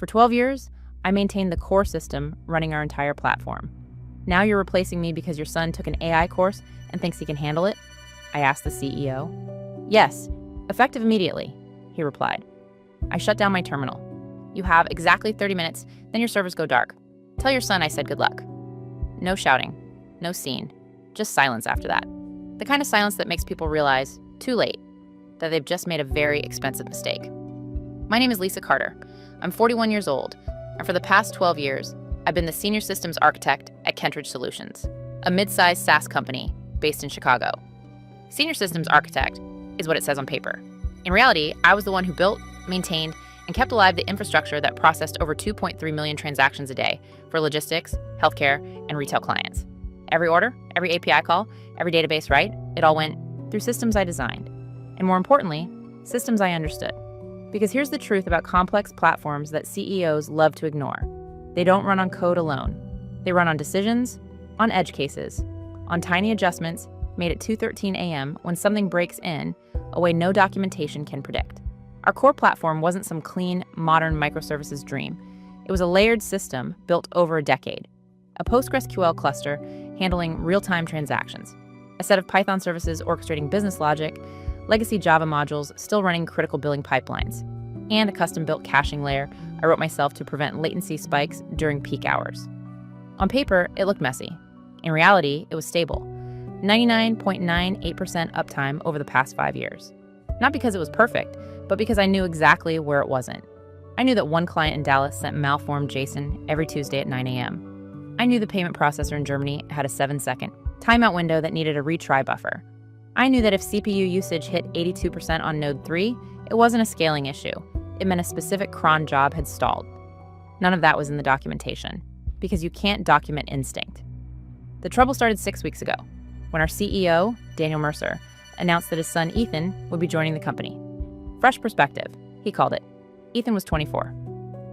For 12 years, I maintained the core system running our entire platform. Now you're replacing me because your son took an AI course and thinks he can handle it? I asked the CEO. Yes, effective immediately, he replied. I shut down my terminal. You have exactly 30 minutes, then your servers go dark. Tell your son I said good luck. No shouting, no scene, just silence after that. The kind of silence that makes people realize, too late, that they've just made a very expensive mistake. My name is Lisa Carter. I'm 41 years old, and for the past 12 years, I've been the senior systems architect at Kentridge Solutions, a mid-sized SaaS company based in Chicago. Senior systems architect is what it says on paper. In reality, I was the one who built, maintained, and kept alive the infrastructure that processed over 2.3 million transactions a day for logistics, healthcare, and retail clients. Every order, every API call, every database write, it all went through systems I designed. And more importantly, systems I understood. Because here's the truth about complex platforms that CEOs love to ignore. They don't run on code alone. They run on decisions, on edge cases, on tiny adjustments made at 2:13 a.m. when something breaks in a way no documentation can predict. Our core platform wasn't some clean, modern microservices dream. It was a layered system built over a decade. A PostgreSQL cluster handling real-time transactions, a set of Python services orchestrating business logic, legacy Java modules still running critical billing pipelines, and a custom-built caching layer I wrote myself to prevent latency spikes during peak hours. On paper, it looked messy. In reality, it was stable. 99.98% uptime over the past 5 years. Not because it was perfect, but because I knew exactly where it wasn't. I knew that one client in Dallas sent malformed JSON every Tuesday at 9 a.m. I knew the payment processor in Germany had a 7-second timeout window that needed a retry buffer. I knew that if CPU usage hit 82% on Node 3, it wasn't a scaling issue. It meant a specific cron job had stalled. None of that was in the documentation, because you can't document instinct. The trouble started 6 weeks ago, when our CEO, Daniel Mercer, announced that his son Ethan would be joining the company. Fresh perspective, he called it. Ethan was 24,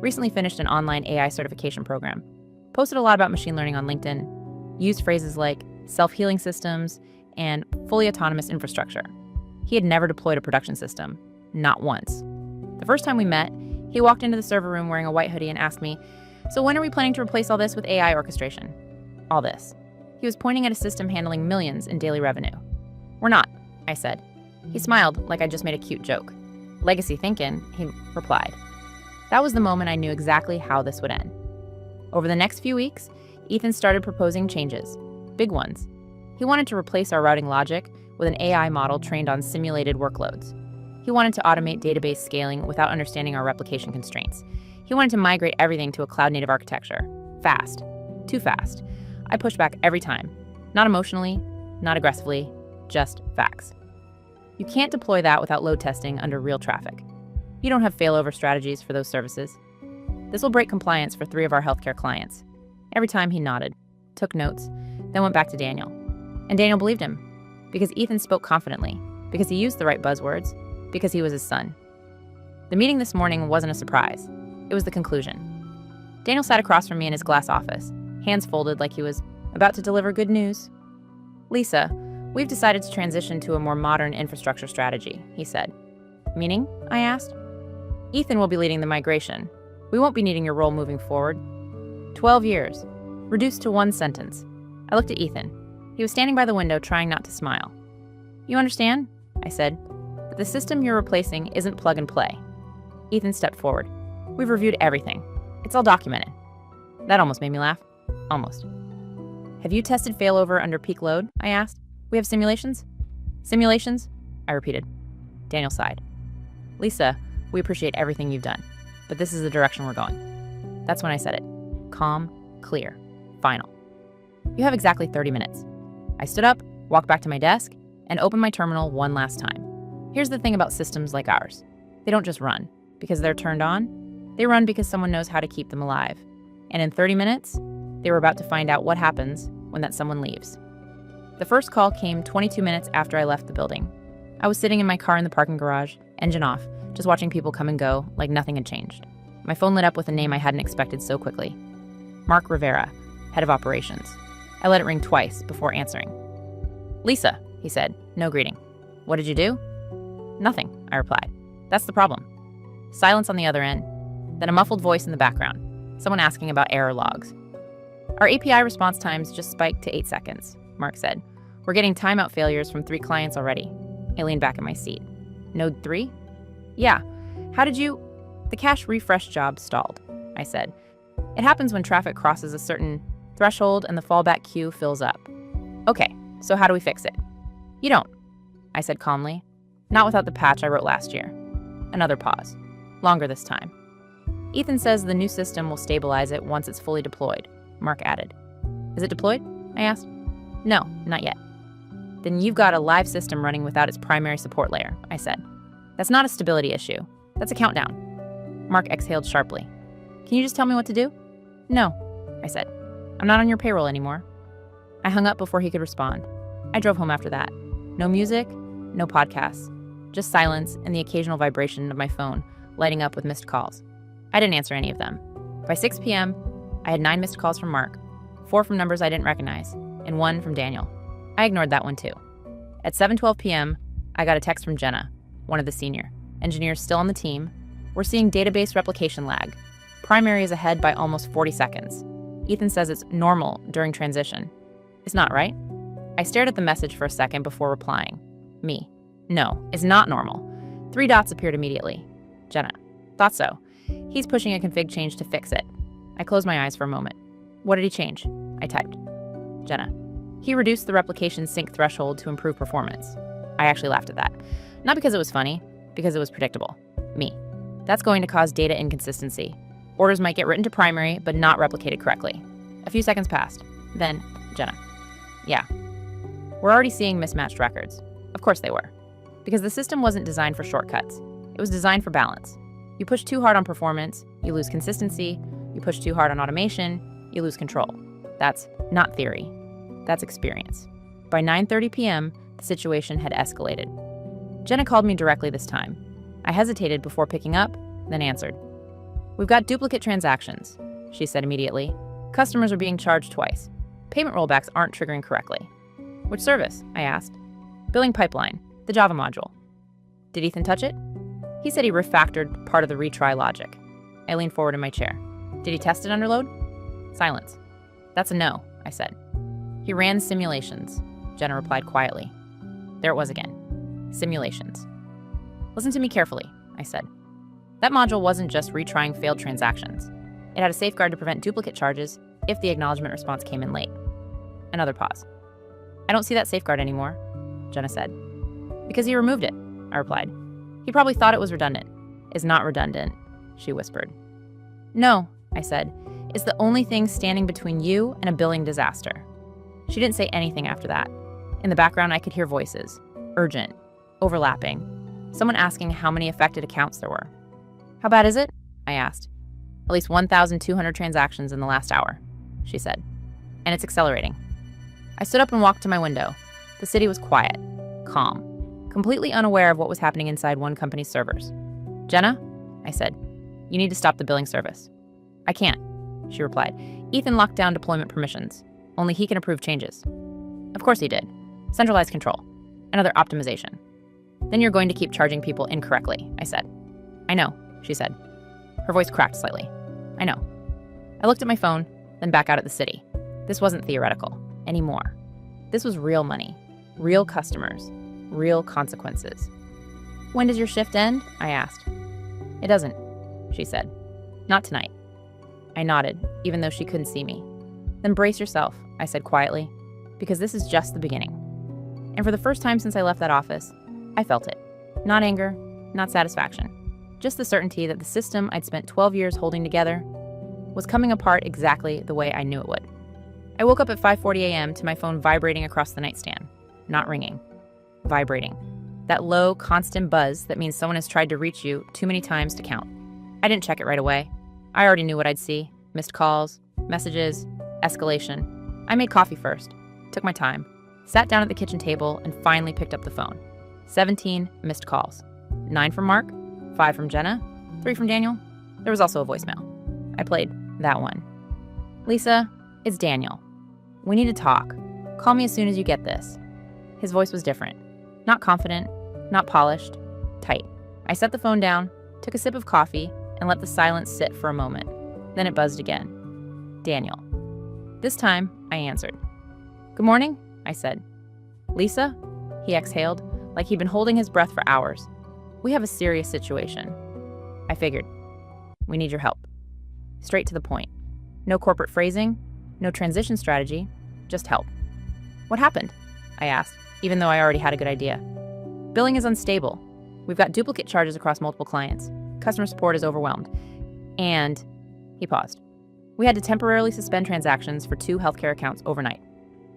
recently finished an online AI certification program, posted a lot about machine learning on LinkedIn, used phrases like self-healing systems and fully autonomous infrastructure. He had never deployed a production system, not once. The first time we met, he walked into the server room wearing a white hoodie and asked me, "So when are we planning to replace all this with AI orchestration?" All this. He was pointing at a system handling millions in daily revenue. "We're not," I said. He smiled like I just made a cute joke. "Legacy thinking," he replied. That was the moment I knew exactly how this would end. Over the next few weeks, Ethan started proposing changes, big ones. He wanted to replace our routing logic with an AI model trained on simulated workloads. He wanted to automate database scaling without understanding our replication constraints. He wanted to migrate everything to a cloud-native architecture. Fast. Too fast. I pushed back every time. Not emotionally, not aggressively, just facts. You can't deploy that without load testing under real traffic. You don't have failover strategies for those services. This will break compliance for 3 of our healthcare clients. Every time he nodded, took notes, then went back to Daniel. And Daniel believed him, because Ethan spoke confidently, because he used the right buzzwords, because he was his son. The meeting this morning wasn't a surprise. It was the conclusion. Daniel sat across from me in his glass office, hands folded like he was about to deliver good news. "Lisa, we've decided to transition to a more modern infrastructure strategy," he said. "Meaning?" I asked. "Ethan will be leading the migration. We won't be needing your role moving forward." 12 years, reduced to one sentence. I looked at Ethan. He was standing by the window trying not to smile. "You understand?" I said. "That the system you're replacing isn't plug and play." Ethan stepped forward. "We've reviewed everything. It's all documented." That almost made me laugh. Almost. "Have you tested failover under peak load?" I asked. "We have simulations?" "Simulations?" I repeated. Daniel sighed. "Lisa, we appreciate everything you've done, but this is the direction we're going." That's when I said it. Calm, clear, final. "You have exactly 30 minutes. I stood up, walked back to my desk, and opened my terminal one last time. Here's the thing about systems like ours. They don't just run because they're turned on. They run because someone knows how to keep them alive. And in 30 minutes, they were about to find out what happens when that someone leaves. The first call came 22 minutes after I left the building. I was sitting in my car in the parking garage, engine off, just watching people come and go like nothing had changed. My phone lit up with a name I hadn't expected so quickly. Mark Rivera, head of operations. I let it ring twice before answering. "Lisa," he said, no greeting. "What did you do?" "Nothing," I replied. That's the problem. Silence on the other end. Then a muffled voice in the background, someone asking about error logs. Our API response times just spiked to 8 seconds, Mark said. We're getting timeout failures from 3 clients already. I leaned back in my seat. Node 3? Yeah. How did you... The cache refresh job stalled, I said. It happens when traffic crosses a certain threshold and the fallback queue fills up. Okay, so how do we fix it? You don't, I said calmly. Not without the patch I wrote last year. Another pause. Longer this time. Ethan says the new system will stabilize it once it's fully deployed, Mark added. Is it deployed? I asked. No, not yet. Then you've got a live system running without its primary support layer, I said. That's not a stability issue. That's a countdown. Mark exhaled sharply. Can you just tell me what to do? No, I said. I'm not on your payroll anymore. I hung up before he could respond. I drove home after that. No music, no podcasts, just silence and the occasional vibration of my phone lighting up with missed calls. I didn't answer any of them. By 6 p.m., I had 9 missed calls from Mark, 4 from numbers I didn't recognize, and 1 from Daniel. I ignored that one too. At 7:12 p.m., I got a text from Jenna, one of the senior engineers still on the team. We're seeing database replication lag. Primary is ahead by almost 40 seconds. Ethan says it's normal during transition. It's not, right? I stared at the message for a second before replying. Me. No, it's not normal. 3 dots appeared immediately. Jenna. Thought so. He's pushing a config change to fix it. I closed my eyes for a moment. What did he change? I typed. Jenna. He reduced the replication sync threshold to improve performance. I actually laughed at that. Not because it was funny, because it was predictable. Me. That's going to cause data inconsistency. Orders might get written to primary, but not replicated correctly. A few seconds passed. Then, Jenna. Yeah. We're already seeing mismatched records. Of course they were. Because the system wasn't designed for shortcuts. It was designed for balance. You push too hard on performance, you lose consistency. You push too hard on automation, you lose control. That's not theory. That's experience. By 9:30 p.m., the situation had escalated. Jenna called me directly this time. I hesitated before picking up, then answered. We've got duplicate transactions, she said immediately. Customers are being charged twice. Payment rollbacks aren't triggering correctly. Which service? I asked. Billing pipeline, the Java module. Did Ethan touch it? He said he refactored part of the retry logic. I leaned forward in my chair. Did he test it under load? Silence. That's a no, I said. He ran simulations, Jenna replied quietly. There it was again. Simulations. Listen to me carefully, I said. That module wasn't just retrying failed transactions. It had a safeguard to prevent duplicate charges if the acknowledgement response came in late. Another pause. I don't see that safeguard anymore, Jenna said. Because he removed it, I replied. He probably thought it was redundant. It's not redundant, she whispered. No, I said. It's the only thing standing between you and a billing disaster. She didn't say anything after that. In the background, I could hear voices. Urgent. Overlapping. Someone asking how many affected accounts there were. How bad is it? I asked. At least 1,200 transactions in the last hour, she said. And it's accelerating. I stood up and walked to my window. The city was quiet, calm, completely unaware of what was happening inside one company's servers. Jenna, I said, you need to stop the billing service. I can't, she replied. Ethan locked down deployment permissions. Only he can approve changes. Of course he did. Centralized control. Another optimization. Then you're going to keep charging people incorrectly, I said. I know, she said. Her voice cracked slightly. I know. I looked at my phone, then back out at the city. This wasn't theoretical anymore. This was real money, real customers, real consequences. When does your shift end? I asked. It doesn't, she said. Not tonight. I nodded, even though she couldn't see me. Then brace yourself, I said quietly, because this is just the beginning. And for the first time since I left that office, I felt it. Not anger, not satisfaction. Just the certainty that the system I'd spent 12 years holding together was coming apart exactly the way I knew it would. I woke up at 5:40 a.m. to my phone vibrating across the nightstand, not ringing. Vibrating. That low, constant buzz that means someone has tried to reach you too many times to count. I didn't check it right away. I already knew what I'd see. Missed calls, messages, escalation. I made coffee first, took my time, sat down at the kitchen table, and finally picked up the phone. 17 missed calls. 9 from Mark, 5 from Jenna, 3 from Daniel. There was also a voicemail. I played that one. Lisa, it's Daniel. We need to talk. Call me as soon as you get this. His voice was different. Not confident, not polished, tight. I set the phone down, took a sip of coffee, and let the silence sit for a moment. Then it buzzed again. Daniel. This time, I answered. Good morning, I said. Lisa? He exhaled, like he'd been holding his breath for hours. We have a serious situation. I figured. We need your help. Straight to the point. No corporate phrasing, no transition strategy, just help. What happened? I asked, even though I already had a good idea. Billing is unstable. We've got duplicate charges across multiple clients. Customer support is overwhelmed. And he paused. We had to temporarily suspend transactions for 2 healthcare accounts overnight.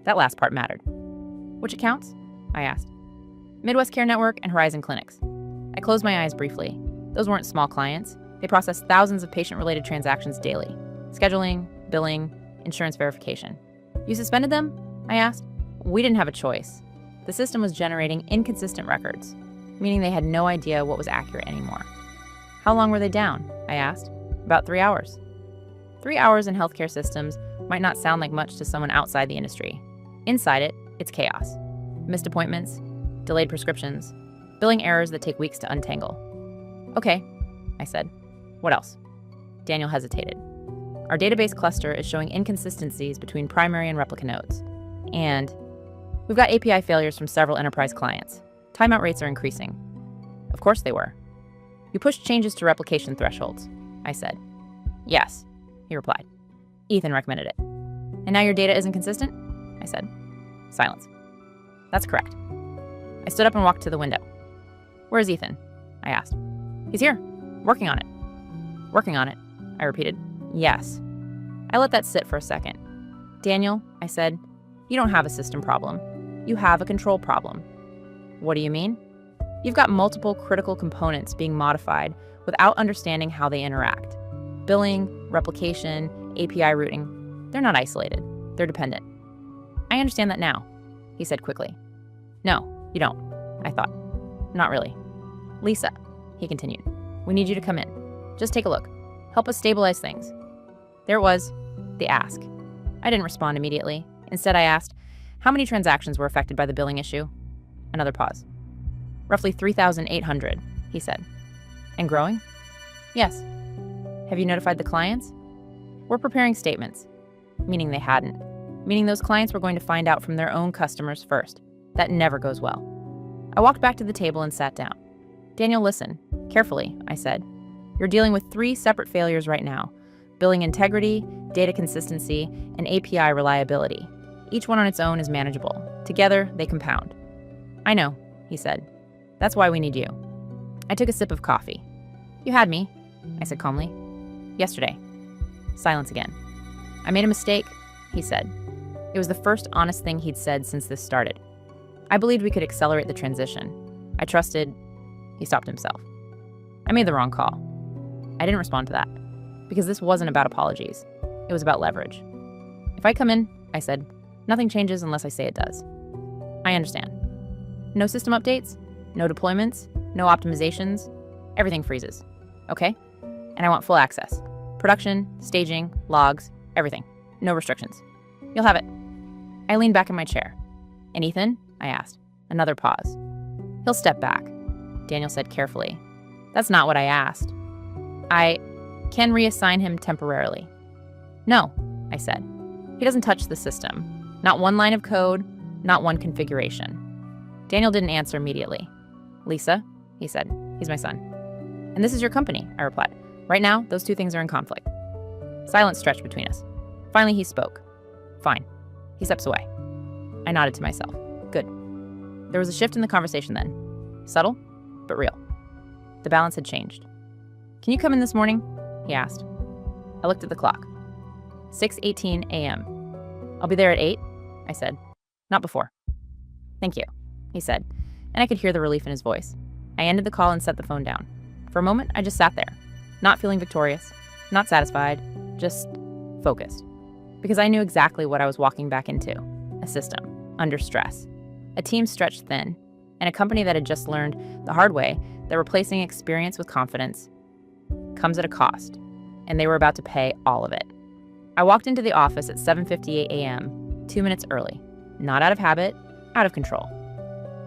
That last part mattered. Which accounts? I asked. Midwest Care Network and Horizon Clinics. I closed my eyes briefly. Those weren't small clients. They processed thousands of patient-related transactions daily. Scheduling, billing, insurance verification. You suspended them? I asked. We didn't have a choice. The system was generating inconsistent records, meaning they had no idea what was accurate anymore. How long were they down? I asked. About 3 hours. 3 hours in healthcare systems might not sound like much to someone outside the industry. Inside it, it's chaos. Missed appointments, delayed prescriptions, billing errors that take weeks to untangle. Okay, I said. What else? Daniel hesitated. Our database cluster is showing inconsistencies between primary and replica nodes. And we've got API failures from several enterprise clients. Timeout rates are increasing. Of course they were. You pushed changes to replication thresholds, I said. Yes, he replied. Ethan recommended it. And now your data isn't consistent? I said. Silence. That's correct. I stood up and walked to the window. Where's Ethan? I asked. He's here, working on it. Working on it, I repeated. Yes. I let that sit for a second. Daniel, I said, you don't have a system problem. You have a control problem. What do you mean? You've got multiple critical components being modified without understanding how they interact. Billing, replication, API routing, they're not isolated. They're dependent. I understand that now, he said quickly. No, you don't, I thought. Not really. Lisa, he continued, we need you to come in. Just take a look. Help us stabilize things. There it was, the ask. I didn't respond immediately. Instead, I asked, how many transactions were affected by the billing issue? Another pause. Roughly 3,800, he said. And growing? Yes. Have you notified the clients? We're preparing statements. Meaning they hadn't. Meaning those clients were going to find out from their own customers first. That never goes well. I walked back to the table and sat down. Daniel, listen. Carefully, I said. You're dealing with 3 separate failures right now. Billing integrity, data consistency, and API reliability. Each one on its own is manageable. Together, they compound. I know, he said. That's why we need you. I took a sip of coffee. You had me, I said calmly. Yesterday. Silence again. I made a mistake, he said. It was the first honest thing he'd said since this started. I believed we could accelerate the transition. I trusted... He stopped himself. I made the wrong call. I didn't respond to that, because this wasn't about apologies. It was about leverage. If I come in, I said, nothing changes unless I say it does. I understand. No system updates, no deployments, no optimizations, everything freezes. Okay? And I want full access. Production, staging, logs, everything. No restrictions. You'll have it. I leaned back in my chair. And Ethan? I asked. Another pause. He'll step back, Daniel said carefully. That's not what I asked. I can reassign him temporarily. No, I said. He doesn't touch the system. Not one line of code, not one configuration. Daniel didn't answer immediately. Lisa, he said. He's my son. And this is your company, I replied. Right now, those 2 things are in conflict. Silence stretched between us. Finally, he spoke. Fine. He steps away. I nodded to myself. Good. There was a shift in the conversation then. Subtle, but real. The balance had changed. Can you come in this morning? He asked. I looked at the clock. 6:18 a.m. I'll be there at 8, I said. Not before. Thank you, he said, and I could hear the relief in his voice. I ended the call and set the phone down. For a moment, I just sat there, not feeling victorious, not satisfied, just focused. Because I knew exactly what I was walking back into. A system, under stress. A team stretched thin, and a company that had just learned the hard way that replacing experience with confidence comes at a cost, and they were about to pay all of it. I walked into the office at 7:58 a.m., 2 minutes early. Not out of habit, out of control.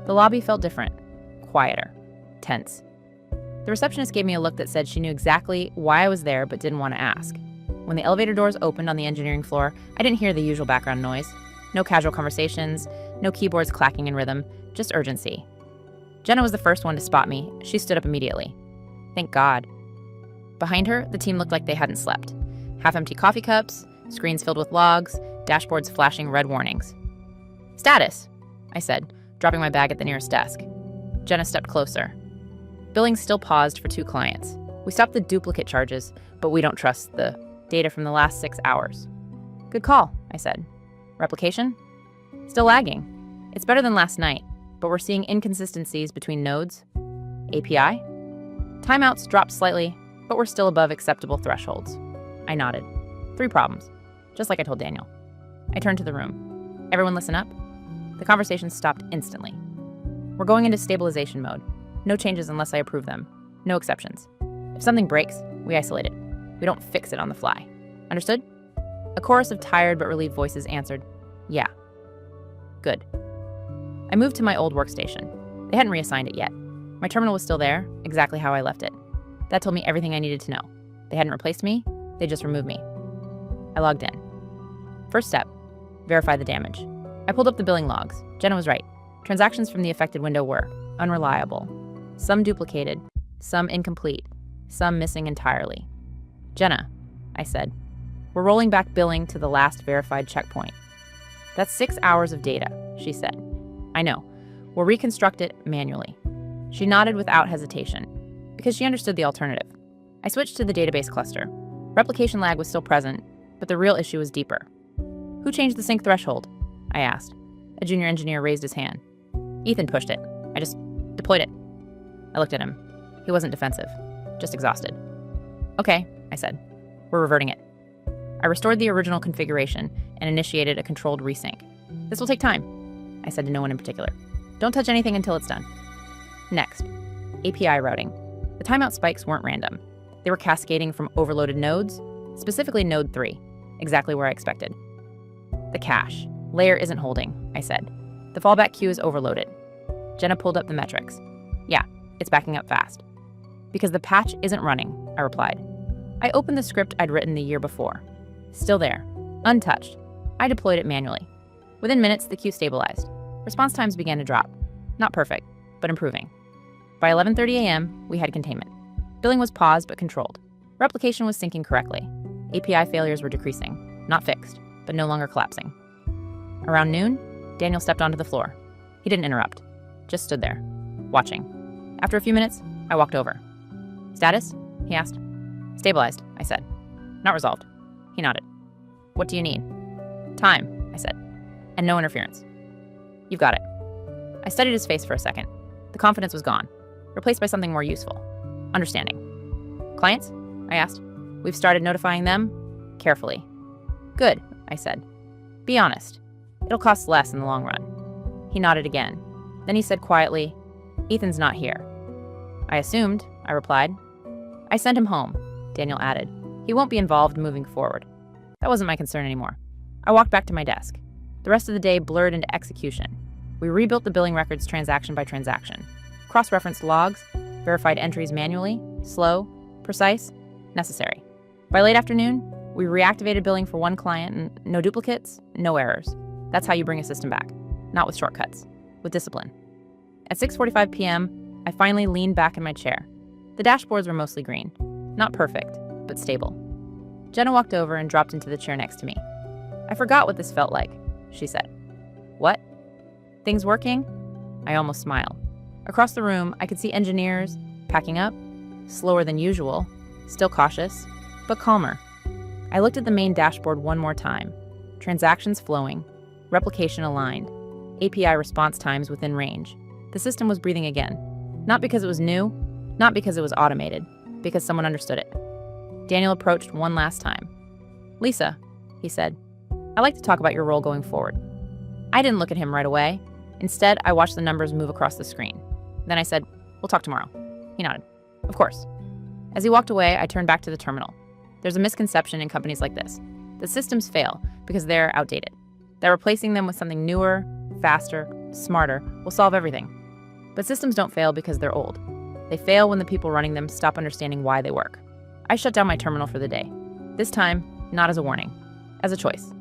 The lobby felt different, quieter, tense. The receptionist gave me a look that said she knew exactly why I was there but didn't want to ask. When the elevator doors opened on the engineering floor, I didn't hear the usual background noise. No casual conversations, no keyboards clacking in rhythm, just urgency. Jenna was the first one to spot me. She stood up immediately. Thank God. Behind her, the team looked like they hadn't slept. Half-empty coffee cups, screens filled with logs, dashboards flashing red warnings. Status, I said, dropping my bag at the nearest desk. Jenna stepped closer. Billing still paused for 2 clients. We stopped the duplicate charges, but we don't trust the data from the last 6 hours. Good call, I said. Replication? Still lagging. It's better than last night, but we're seeing inconsistencies between nodes. API? Timeouts dropped slightly, but we're still above acceptable thresholds. I nodded. 3 problems, just like I told Daniel. I turned to the room. Everyone listen up? The conversation stopped instantly. We're going into stabilization mode. No changes unless I approve them. No exceptions. If something breaks, we isolate it. We don't fix it on the fly. Understood? A chorus of tired but relieved voices answered, yeah. Good. I moved to my old workstation. They hadn't reassigned it yet. My terminal was still there, exactly how I left it. That told me everything I needed to know. They hadn't replaced me, they just removed me. I logged in. First step, verify the damage. I pulled up the billing logs. Jenna was right. Transactions from the affected window were unreliable. Some duplicated, some incomplete, some missing entirely. Jenna, I said, we're rolling back billing to the last verified checkpoint. That's 6 hours of data, she said. I know. We'll reconstruct it manually. She nodded without hesitation, because she understood the alternative. I switched to the database cluster. Replication lag was still present, but the real issue was deeper. Who changed the sync threshold? I asked. A junior engineer raised his hand. Ethan pushed it. I just deployed it. I looked at him. He wasn't defensive, just exhausted. Okay, I said. We're reverting it. I restored the original configuration and initiated a controlled resync. This will take time, I said to no one in particular. Don't touch anything until it's done. Next, API routing. The timeout spikes weren't random. They were cascading from overloaded nodes, specifically node 3, exactly where I expected. The cache. Layer isn't holding, I said. The fallback queue is overloaded. Jenna pulled up the metrics. Yeah, it's backing up fast. Because the patch isn't running, I replied. I opened the script I'd written the year before. Still there, untouched. I deployed it manually. Within minutes, the queue stabilized. Response times began to drop. Not perfect, but improving. By 11:30 a.m., we had containment. Billing was paused but controlled. Replication was syncing correctly. API failures were decreasing, not fixed, but no longer collapsing. Around noon, Daniel stepped onto the floor. He didn't interrupt, just stood there, watching. After a few minutes, I walked over. Status? He asked. Stabilized, I said. Not resolved. He nodded. What do you need? Time, I said. And no interference. You've got it. I studied his face for a second. The confidence was gone, replaced by something more useful. Understanding. Clients? I asked. We've started notifying them carefully. Good, I said. Be honest. It'll cost less in the long run. He nodded again. Then he said quietly, Ethan's not here. I assumed, I replied. I sent him home, Daniel added. He won't be involved moving forward. That wasn't my concern anymore. I walked back to my desk. The rest of the day blurred into execution. We rebuilt the billing records transaction by transaction. Cross-referenced logs, verified entries manually, slow, precise, necessary. By late afternoon, we reactivated billing for one client and no duplicates, no errors. That's how you bring a system back. Not with shortcuts, with discipline. At 6:45 p.m., I finally leaned back in my chair. The dashboards were mostly green. Not perfect, but stable. Jenna walked over and dropped into the chair next to me. I forgot what this felt like, she said. What? Things working? I almost smiled. Across the room, I could see engineers packing up, slower than usual, still cautious, but calmer. I looked at the main dashboard one more time. Transactions flowing, replication aligned, API response times within range. The system was breathing again. Not because it was new, not because it was automated, because someone understood it. Daniel approached one last time. Lisa, he said, I'd like to talk about your role going forward. I didn't look at him right away. Instead, I watched the numbers move across the screen. Then I said, we'll talk tomorrow. He nodded. Of course. As he walked away, I turned back to the terminal. There's a misconception in companies like this. The systems fail because they're outdated. That replacing them with something newer, faster, smarter will solve everything. But systems don't fail because they're old. They fail when the people running them stop understanding why they work. I shut down my terminal for the day. This time, not as a warning, as a choice.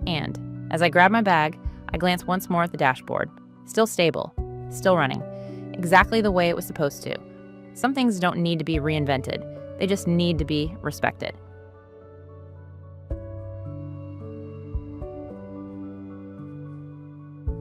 And as I grab my bag, I glance once more at the dashboard. Still stable, still running, exactly the way it was supposed to. Some things don't need to be reinvented. They just need to be respected.